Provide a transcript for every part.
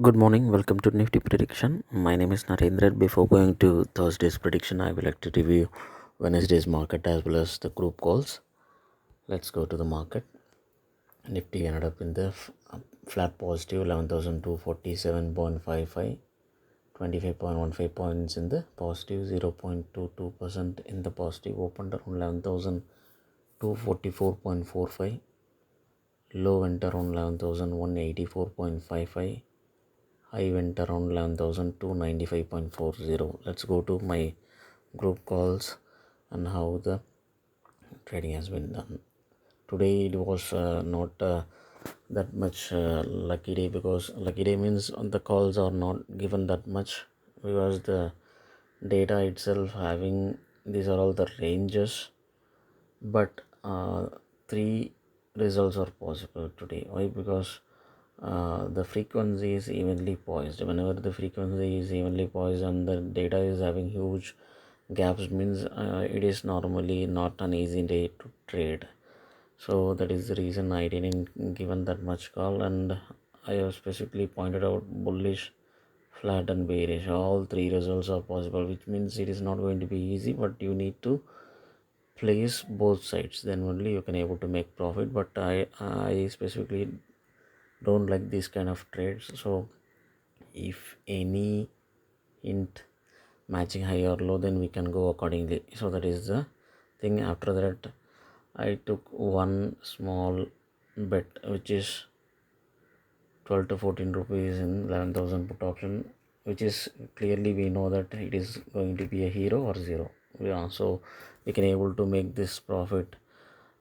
Good morning, welcome to Nifty prediction. My name is Narendra. Before going to Thursday's prediction, I would like to review Wednesday's market as well as the group calls. Let's go to the market. Nifty ended up in the flat positive 11,247.55, 25.15 points in the positive, 0.22% in the positive, opened around 11,244.45, low went around 11,184.55. I went around 11,295.40. Let's go to my group calls and how the trading has been done. Today it was not that much lucky day, because lucky day means the calls are not given that much, because the data itself having these are all the ranges, but three results are possible today. Why? Because the frequency is evenly poised. Whenever the frequency is evenly poised and the data is having huge gaps, means it is normally not an easy day to trade. So that is the reason I didn't given that much call, and I have specifically pointed out bullish, flat and bearish. All three results are possible, which means it is not going to be easy, but you need to place both sides, then only you can able to make profit. But I specifically don't like this kind of trades. So if any hint matching high or low, then we can go accordingly. So that is the thing. After that, I took one small bet, which is 12 to 14 rupees in 11,000 put option, which is clearly we know that it is going to be a hero or zero. Yeah, so we can able to make this profit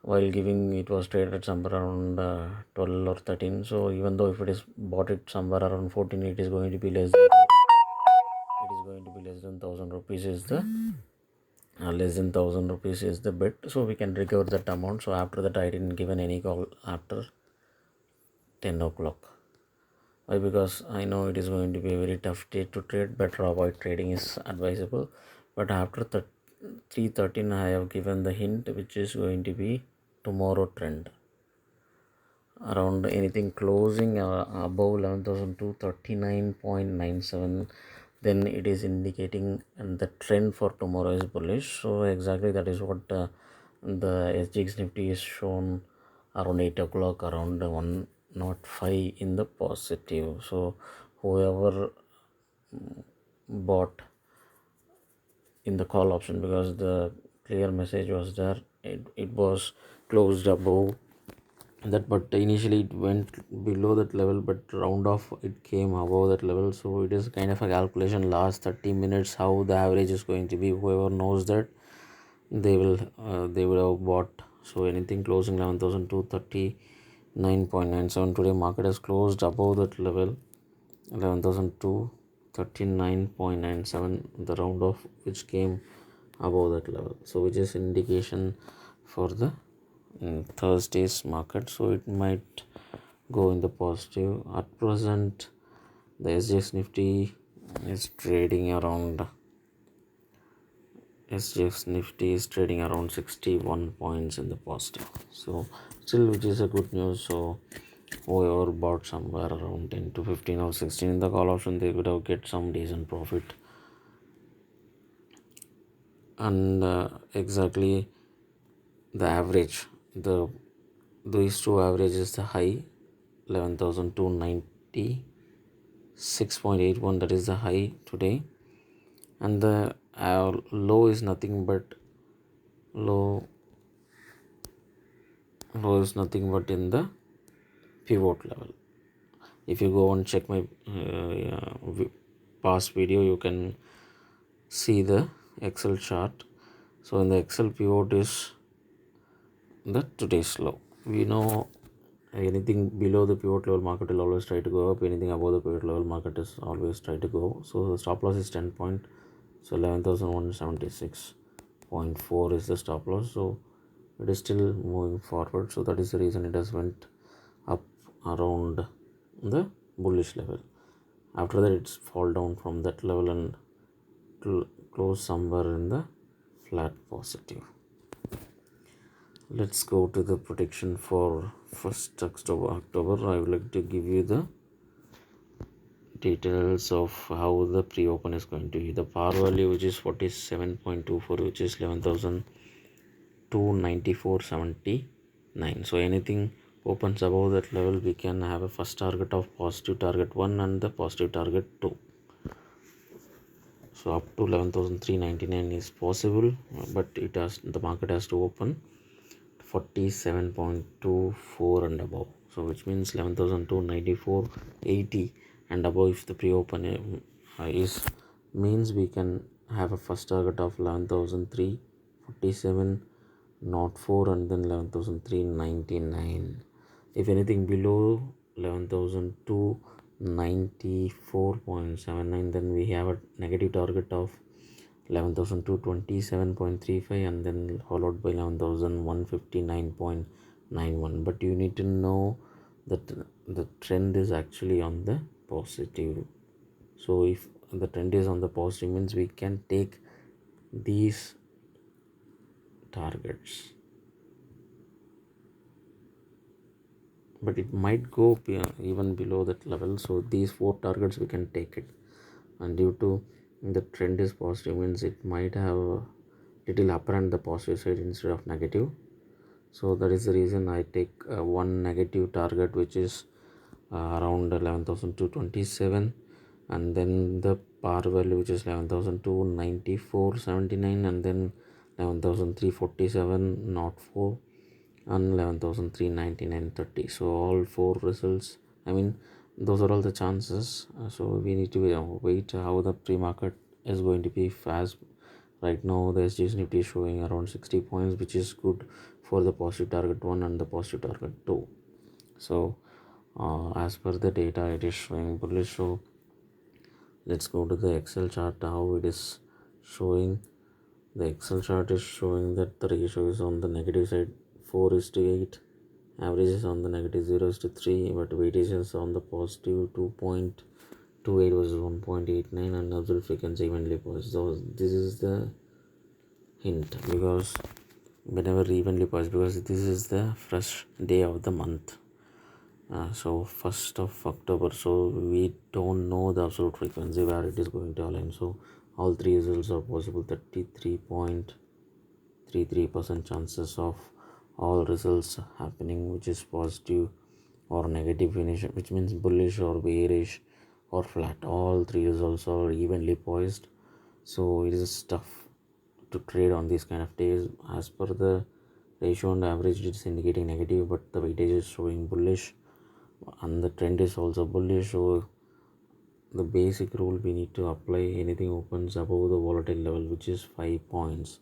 while giving it was traded somewhere around 12 or 13. So even though if it is bought it somewhere around 14, it is going to be less than it is going to be less than 1,000 rupees is the less than 1,000 rupees is the bet, so we can recover that amount. So after that I didn't given any call after 10 o'clock. Why? Because I know it is going to be a very tough day to trade. Better avoid trading is advisable. But after 3:13 I have given the hint, which is going to be tomorrow trend around anything closing above 11,239.97, then it is indicating and the trend for tomorrow is bullish. So exactly that is what the SGX Nifty is shown around 8 o'clock, around 105 in the positive. So whoever bought in the call option, because the clear message was there, it was closed above that, but initially it went below that level, but round off it came above that level. So it is kind of a calculation last 30 minutes how the average is going to be. Whoever knows that, they will have bought. So anything closing 11,239.97, today market has closed above that level 11,239.97, the round off which came above that level, so which is indication for the Thursday's market. So it might go in the positive. At present the SGX Nifty is trading around 61 points in the positive, so still, which is a good news. So whoever bought somewhere around 10 to 15 or 16 in the call option, they would have get some decent profit. And exactly the average, these two averages, the high 11,296.81, that is the high today, and the low is nothing but low is nothing but in the pivot level. If you go and check my past video, you can see the Excel chart. So in the Excel, pivot is the today's low. We know anything below the pivot level, market will always try to go up. Anything above the pivot level, market is always try to go. So the stop loss is 10 point. So 11,176.4 is the stop loss. So it is still moving forward. So that is the reason it has went up around the bullish level. After that, it's fall down from that level and close somewhere in the flat positive. Let's go to the prediction for 1st October. I would like to give you the details of how the pre-open is going to be. The par value, which is 47.24, which is 11,294.79. So anything opens above that level, we can have a first target of positive target 1 and the positive target 2. So up to 11,399 is possible, but the market has to open 47.24 and above. So which means 11,294.80 and above. If the pre-open is means, we can have a first target of 11,347.04 and then 11,399. If anything below 11,294.79, then we have a negative target of 11,227.35 and then followed by 11,159.91. But you need to know that the trend is actually on the positive. So if the trend is on the positive, means we can take these targets, but it might go even below that level. So these 4 targets we can take it, and due to the trend is positive, means it might have a little upper on the positive side instead of negative. So that is the reason I take one negative target, which is around 11,227, and then the par value, which is 11,294.79, and then 11,347.04 and 11,399.30. So all 4 results, I mean, those are all the chances. So we need to wait how the pre-market is going to be fast. Right now the SGS Nifty is showing around 60 points, which is good for the positive target 1 and the positive target 2. So as per the data, it is showing bullish. So let's go to the Excel chart, how it is showing. The Excel chart is showing that the ratio is on the negative side 4:8, average is on the negative 0:3, but weightage is on the positive 2.28 versus 1.89, and observed frequency evenly positive. So this is the hint, because whenever evenly positive, because this is the fresh day of the month. So 1st of October, so we don't know the absolute frequency where it is going to align. So all 3 results are possible. 33.33% chances of all results happening, which is positive or negative finish, which means bullish or bearish or flat. All 3 results are evenly poised. So it is tough to trade on these kind of days. As per the ratio and average, it's indicating negative, but the weightage is showing bullish and the trend is also bullish. So the basic rule we need to apply: anything opens above the volatile level, which is 5 points,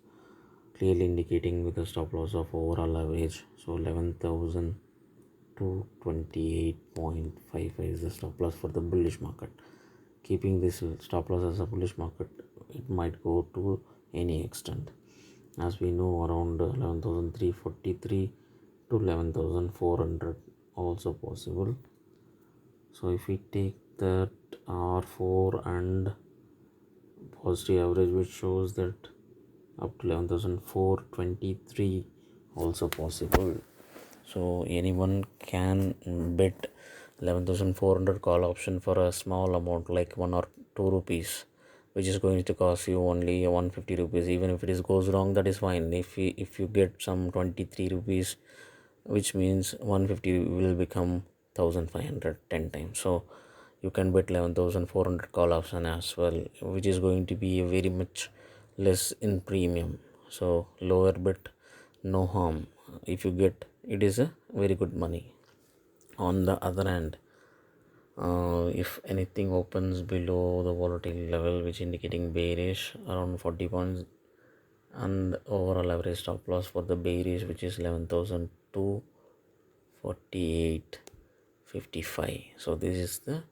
clearly indicating with a stop loss of overall average. So 11,228.55 is the stop loss for the bullish market. Keeping this stop loss as a bullish market, it might go to any extent. As we know, around 11,343 to 11,400 also possible. So if we take that R4 and positive average, which shows that up to 11,423 also possible. So anyone can bet 11,400 call option for a small amount, like 1 or 2 rupees, which is going to cost you only 150 rupees. Even if it goes wrong, that is fine. If you get some 23 rupees, which means 150 will become 1,500 10 times. So you can bet 11,400 call option as well, which is going to be very much less in premium. So lower bet, no harm. If you get, it is a very good money. On the other hand, if anything opens below the volatile level, which indicating bearish around 40 points, and overall average stop loss for the bearish, which is 11,248.55. So this is the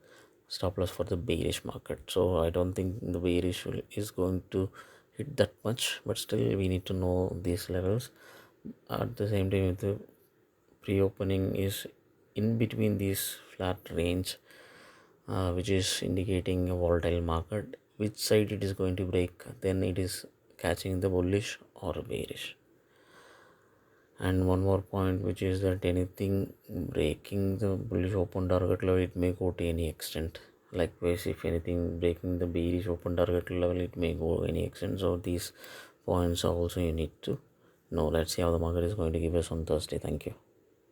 stop loss for the bearish market. So I don't think the bearish is going to hit that much, but still we need to know these levels. At the same time, if the pre-opening is in between this flat range, which is indicating a volatile market, which side it is going to break, then it is catching the bullish or bearish. And one more point, which is that anything breaking the bullish open target level, it may go to any extent. Likewise, if anything breaking the bearish open target level, it may go any extent. So these points also you need to know. Let's see how the market is going to give us on Thursday. Thank you.